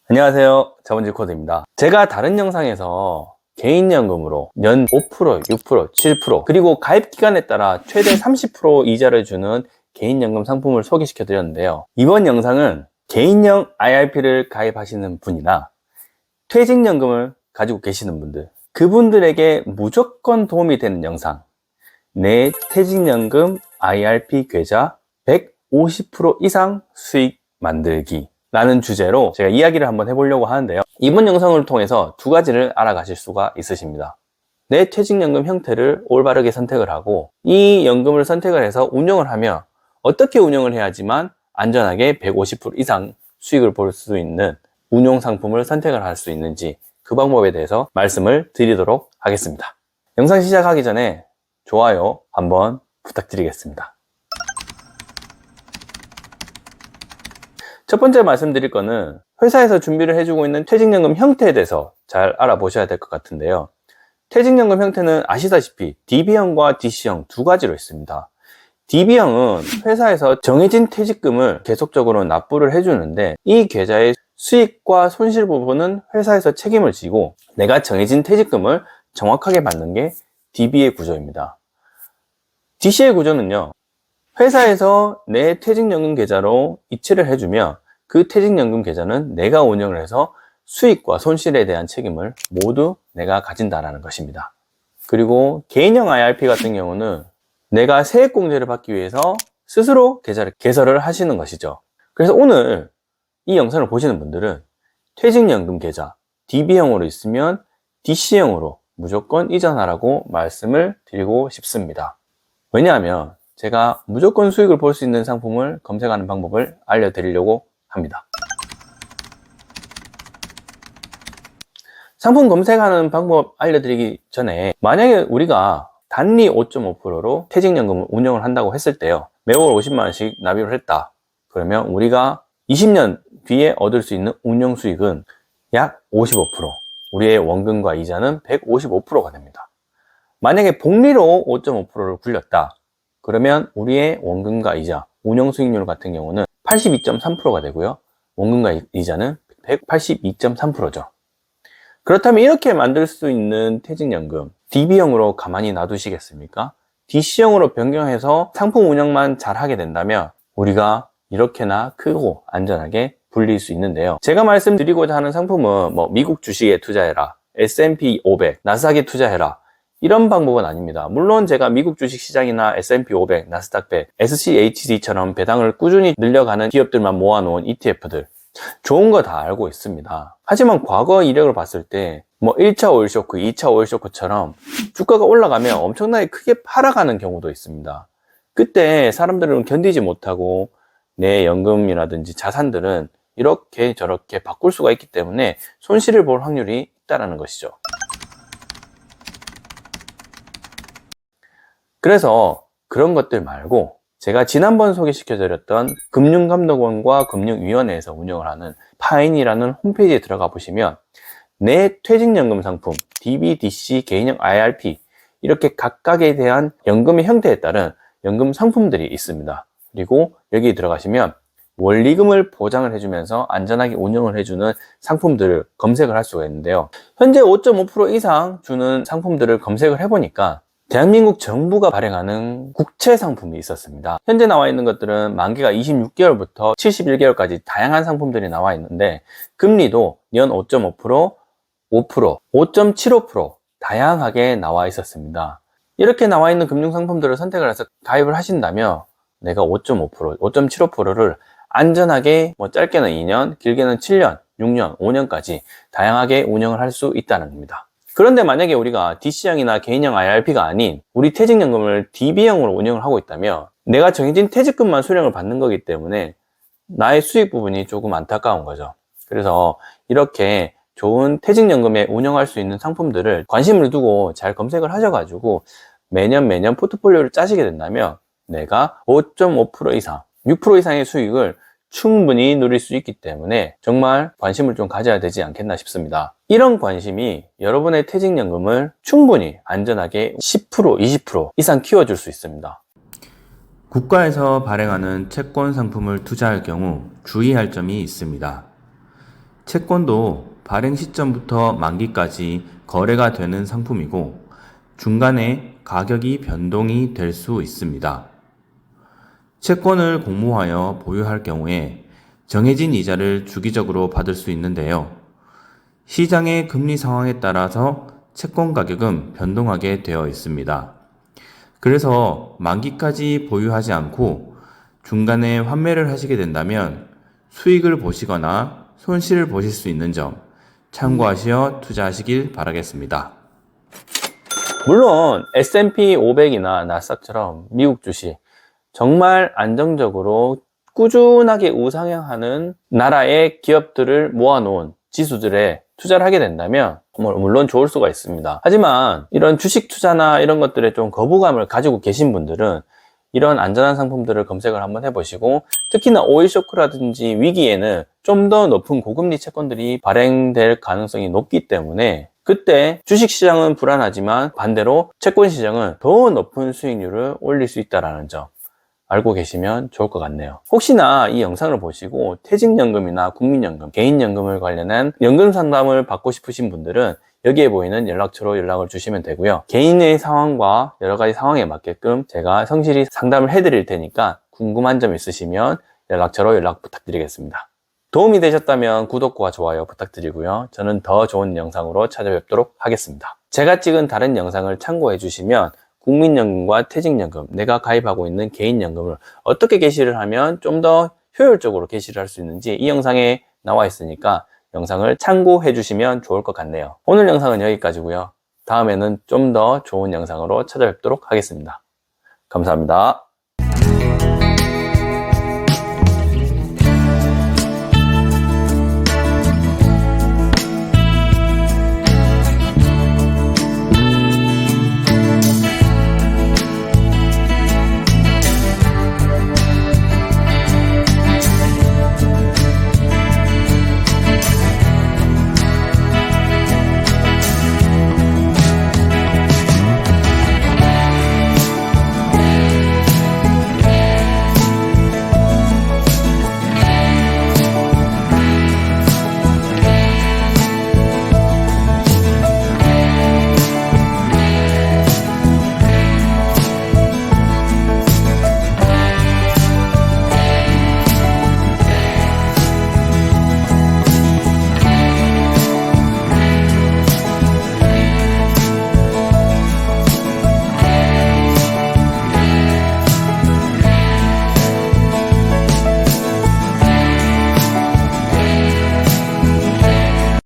안녕하세요, 자본주의 코드입니다. 제가 다른 영상에서 개인연금으로 연 5%, 6%, 7% 그리고 가입 기간에 따라 최대 30% 이자를 주는 개인연금 상품을 소개시켜 드렸는데요. 이번 영상은 개인형 IRP를 가입하시는 분이나 퇴직연금을 가지고 계시는 분들, 그분들에게 무조건 도움이 되는 영상, 내 퇴직연금 IRP 계좌 150% 이상 수익 만들기 라는 주제로 제가 이야기를 한번 해보려고 하는데요. 이번 영상을 통해서 두 가지를 알아가실 수가 있으십니다. 내 퇴직연금 형태를 올바르게 선택을 하고 이 연금을 선택을 해서 운영을 하면 어떻게 운영을 해야지만 안전하게 150% 이상 수익을 볼 수 있는 운용 상품을 선택을 할 수 있는지 그 방법에 대해서 말씀을 드리도록 하겠습니다. 영상 시작하기 전에 좋아요 한번 부탁드리겠습니다. 첫 번째 말씀드릴 거는 회사에서 준비를 해주고 있는 퇴직연금 형태에 대해서 잘 알아보셔야 될 것 같은데요. 퇴직연금 형태는 아시다시피 DB형과 DC형 두 가지로 있습니다. DB형은 회사에서 정해진 퇴직금을 계속적으로 납부를 해주는데 이 계좌의 수익과 손실 부분은 회사에서 책임을 지고 내가 정해진 퇴직금을 정확하게 받는 게 DB의 구조입니다. DC의 구조는요, 회사에서 내 퇴직연금 계좌로 이체를 해주면 그 퇴직연금 계좌는 내가 운영을 해서 수익과 손실에 대한 책임을 모두 내가 가진다는 것입니다. 그리고 개인형 IRP 같은 경우는 내가 세액공제를 받기 위해서 스스로 계좌를 개설을 하시는 것이죠. 그래서 오늘 이 영상을 보시는 분들은 퇴직연금 계좌 DB형으로 있으면 DC형으로 무조건 이전하라고 말씀을 드리고 싶습니다. 왜냐하면 제가 무조건 수익을 볼 수 있는 상품을 검색하는 방법을 알려드리려고 합니다. 상품 검색하는 방법 알려드리기 전에 만약에 우리가 단리 5.5%로 퇴직연금을 운영을 한다고 했을 때요, 매월 50만원씩 납입을 했다. 그러면 우리가 20년 뒤에 얻을 수 있는 운용 수익은 약 55%, 우리의 원금과 이자는 155%가 됩니다. 만약에 복리로 5.5%를 굴렸다. 그러면 우리의 원금과 이자, 운용 수익률 같은 경우는 82.3%가 되고요. 원금과 이자는 182.3%죠. 그렇다면 이렇게 만들 수 있는 퇴직연금, DB형으로 가만히 놔두시겠습니까? DC형으로 변경해서 상품 운영만 잘 하게 된다면 우리가 이렇게나 크고 안전하게 불릴 수 있는데요. 제가 말씀드리고자 하는 상품은 미국 주식에 투자해라, S&P 500, 나스닥에 투자해라, 이런 방법은 아닙니다. 물론 제가 미국 주식시장이나 S&P 500, 나스닥 100, SCHD처럼 배당을 꾸준히 늘려가는 기업들만 모아놓은 ETF들 좋은 거 다 알고 있습니다. 하지만 과거 이력을 봤을 때 1차 오일 쇼크, 2차 오일 쇼크처럼 주가가 올라가면 엄청나게 크게 팔아가는 경우도 있습니다. 그때 사람들은 견디지 못하고 내 연금이라든지 자산들은 이렇게 저렇게 바꿀 수가 있기 때문에 손실을 볼 확률이 있다는 것이죠. 그래서 그런 것들 말고 제가 지난번 소개시켜드렸던 금융감독원과 금융위원회에서 운영을 하는 파인이라는 홈페이지에 들어가 보시면 내 퇴직연금 상품, DB, DC, 개인형 IRP 이렇게 각각에 대한 연금의 형태에 따른 연금 상품들이 있습니다. 그리고 여기 들어가시면 원리금을 보장을 해주면서 안전하게 운영을 해주는 상품들을 검색을 할 수가 있는데요. 현재 5.5% 이상 주는 상품들을 검색을 해보니까 대한민국 정부가 발행하는 국채 상품이 있었습니다. 현재 나와 있는 것들은 만기가 26개월부터 71개월까지 다양한 상품들이 나와 있는데 금리도 연 5.5%, 5%, 5.75% 다양하게 나와 있었습니다. 이렇게 나와 있는 금융상품들을 선택을 해서 가입을 하신다면 내가 5.5%, 5.75%를 안전하게 짧게는 2년, 길게는 7년, 6년, 5년까지 다양하게 운영을 할 수 있다는 겁니다. 그런데 만약에 우리가 DC형이나 개인형 IRP가 아닌 우리 퇴직연금을 DB형으로 운영을 하고 있다면 내가 정해진 퇴직금만 수령을 받는 거기 때문에 나의 수익 부분이 조금 안타까운 거죠. 그래서 이렇게 좋은 퇴직연금에 운영할 수 있는 상품들을 관심을 두고 잘 검색을 하셔가지고 매년 포트폴리오를 짜시게 된다면 내가 5.5% 이상, 6% 이상의 수익을 충분히 누릴 수 있기 때문에 정말 관심을 좀 가져야 되지 않겠나 싶습니다. 이런 관심이 여러분의 퇴직연금을 충분히 안전하게 10%, 20% 이상 키워줄 수 있습니다. 국가에서 발행하는 채권 상품을 투자할 경우 주의할 점이 있습니다. 채권도 발행 시점부터 만기까지 거래가 되는 상품이고 중간에 가격이 변동이 될 수 있습니다. 채권을 공모하여 보유할 경우에 정해진 이자를 주기적으로 받을 수 있는데요. 시장의 금리 상황에 따라서 채권 가격은 변동하게 되어 있습니다. 그래서 만기까지 보유하지 않고 중간에 환매를 하시게 된다면 수익을 보시거나 손실을 보실 수 있는 점 참고하시어 투자하시길 바라겠습니다. 물론 S&P 500이나 나스닥처럼 미국 주식 정말 안정적으로 꾸준하게 우상향하는 나라의 기업들을 모아놓은 지수들에 투자를 하게 된다면 물론 좋을 수가 있습니다. 하지만 이런 주식 투자나 이런 것들에 좀 거부감을 가지고 계신 분들은 이런 안전한 상품들을 검색을 한번 해보시고 특히나 오일 쇼크라든지 위기에는 좀 더 높은 고금리 채권들이 발행될 가능성이 높기 때문에 그때 주식시장은 불안하지만 반대로 채권시장은 더 높은 수익률을 올릴 수 있다는 점 알고 계시면 좋을 것 같네요. 혹시나 이 영상을 보시고 퇴직연금이나 국민연금, 개인연금을 관련한 연금 상담을 받고 싶으신 분들은 여기에 보이는 연락처로 연락을 주시면 되고요. 개인의 상황과 여러 가지 상황에 맞게끔 제가 성실히 상담을 해드릴 테니까 궁금한 점 있으시면 연락처로 연락 부탁드리겠습니다. 도움이 되셨다면 구독과 좋아요 부탁드리고요. 저는 더 좋은 영상으로 찾아뵙도록 하겠습니다. 제가 찍은 다른 영상을 참고해 주시면 국민연금과 퇴직연금, 내가 가입하고 있는 개인연금을 어떻게 개시를 하면 좀 더 효율적으로 개시를 할 수 있는지 이 영상에 나와 있으니까 영상을 참고해 주시면 좋을 것 같네요. 오늘 영상은 여기까지고요. 다음에는 좀 더 좋은 영상으로 찾아뵙도록 하겠습니다. 감사합니다.